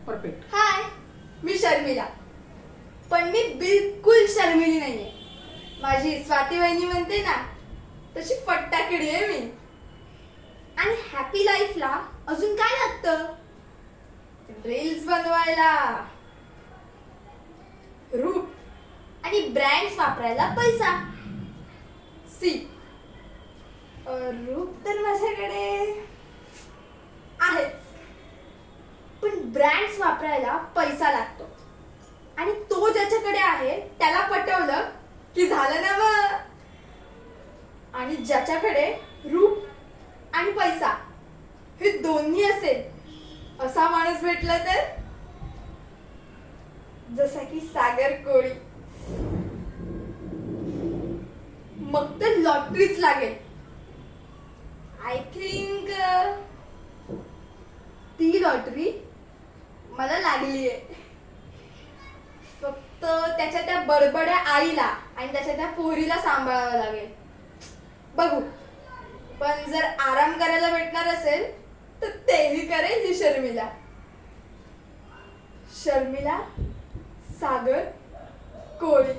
Perfect. हाय, मी शर्मिला. पण मी बिलकुल शर्मिली नाहीये. माझी स्वाती वहिनी म्हणते ना, तशी फट्टाकिडी आहे मी. आणि हॅपी लाईफला अजून काय लागतं? रील्स बनवायला, रूप आणि ब्रँड्स वापरायला पैसा. सी, रूप तर माझ्याकडे आहेच, पण ब्रँड्स वापरायला पैसा लागतो. आणि तो ज्याच्याकडे आहे त्याला पटवलं की झालं ना मग. आणि ज्याच्याकडे रूप आणि पैसा हे दोन्ही असेल असा माणूस भेटला तर, जसा की सागर कोळी, मग तर लॉटरीच लागेल. आय थिंक ती लॉटरी मला लागली आहे. फक्त त्याच्या त्या बडबड्या आईला आणि त्याच्या त्या पोरीला सांभाळावं लागेल. बघू, पण जर आराम करायला भेटणार असेल तर तेही करेल ही शर्मिला. शर्मिला सागर कोळी.